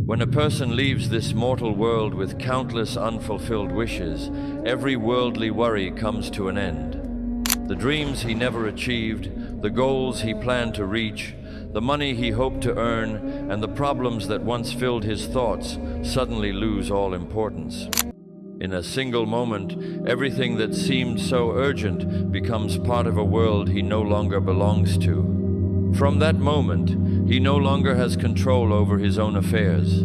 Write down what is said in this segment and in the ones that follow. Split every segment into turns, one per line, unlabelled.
When a person leaves this mortal world with countless unfulfilled wishes, every worldly worry comes to an end. The dreams he never achieved, the goals he planned to reach, the money he hoped to earn, and the problems that once filled his thoughts suddenly lose all importance. In a single moment, everything that seemed so urgent becomes part of a world he no longer belongs to. From that moment, he no longer has control over his own affairs.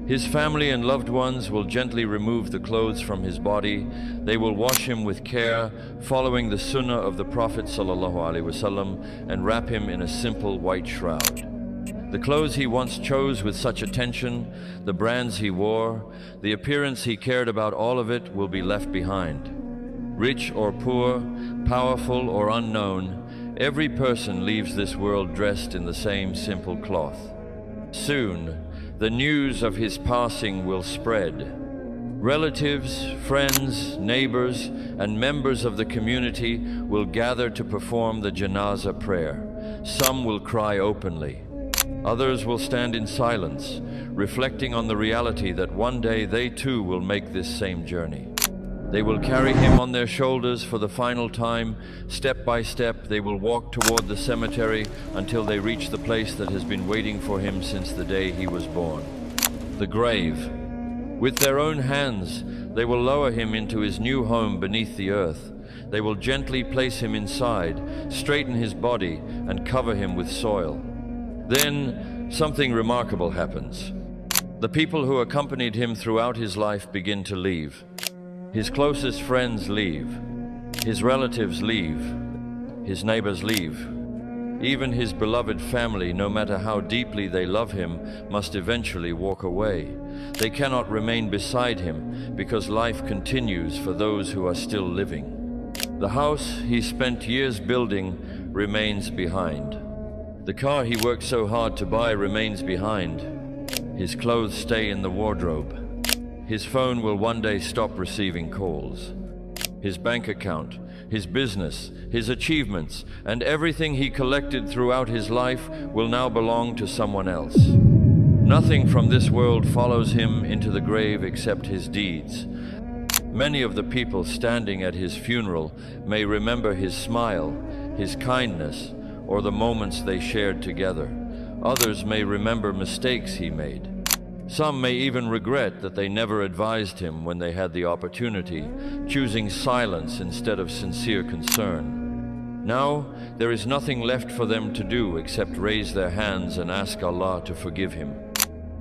His family and loved ones will gently remove the clothes from his body. They will wash him with care, following the sunnah of the Prophet ﷺ, and wrap him in a simple white shroud. The clothes he once chose with such attention, the brands he wore, the appearance he cared about, all of it will be left behind. Rich or poor, powerful or unknown, every person leaves this world dressed in the same simple cloth. Soon, the news of his passing will spread. Relatives, friends, neighbors, and members of the community will gather to perform the Janazah Prayer. Some will cry openly. Others will stand in silence, reflecting on the reality that one day they too will make this same journey. They will carry him on their shoulders for the final time. Step by step, they will walk toward the cemetery until they reach the place that has been waiting for him since the day he was born. The grave. With their own hands, they will lower him into his new home beneath the earth. They will gently place him inside, straighten his body, and cover him with soil. Then, something remarkable happens. The people who accompanied him throughout his life begin to leave. His closest friends leave. His relatives leave. His neighbors leave. Even his beloved family, no matter how deeply they love him, must eventually walk away. They cannot remain beside him because life continues for those who are still living. The house he spent years building remains behind. The car he worked so hard to buy remains behind. His clothes stay in the wardrobe. His phone will one day stop receiving calls. His bank account, his business, his achievements, and everything he collected throughout his life will now belong to someone else. Nothing from this world follows him into the grave except his deeds. Many of the people standing at his funeral may remember his smile, his kindness, or the moments they shared together. Others may remember mistakes he made. Some may even regret that they never advised him when they had the opportunity, choosing silence instead of sincere concern. Now, there is nothing left for them to do except raise their hands and ask Allah to forgive him.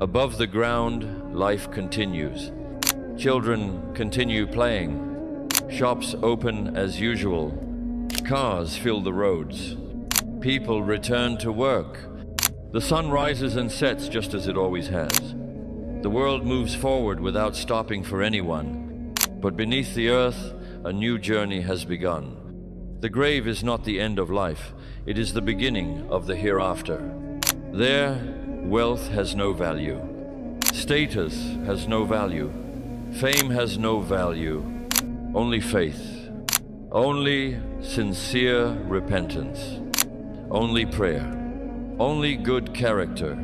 Above the ground, life continues. Children continue playing. Shops open as usual. Cars fill the roads. People return to work. The sun rises and sets just as it always has. The world moves forward without stopping for anyone. But beneath the earth, a new journey has begun. The grave is not the end of life. It is the beginning of the hereafter. There, wealth has no value. Status has no value. Fame has no value. Only faith. Only sincere repentance. Only prayer. Only good character.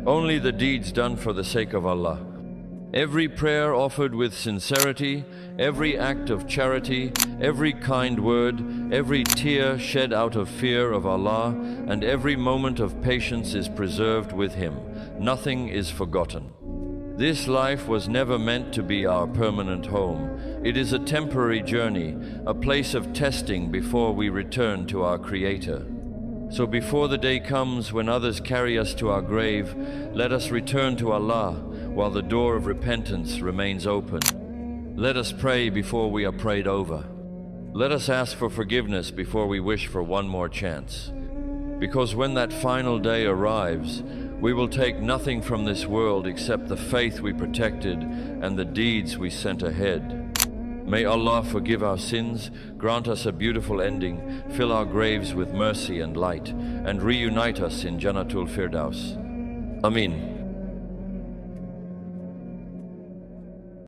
Only the deeds done for the sake of Allah. Every prayer offered with sincerity, every act of charity, every kind word, every tear shed out of fear of Allah, and every moment of patience is preserved with Him. Nothing is forgotten. This life was never meant to be our permanent home. It is a temporary journey, a place of testing before we return to our Creator. So before the day comes when others carry us to our grave, let us return to Allah while the door of repentance remains open. Let us pray before we are prayed over. Let us ask for forgiveness before we wish for one more chance. Because when that final day arrives, we will take nothing from this world except the faith we protected and the deeds we sent ahead. May Allah forgive our sins, grant us a beautiful ending, fill our graves with mercy and light, and reunite us in Jannatul Firdaus. Amin.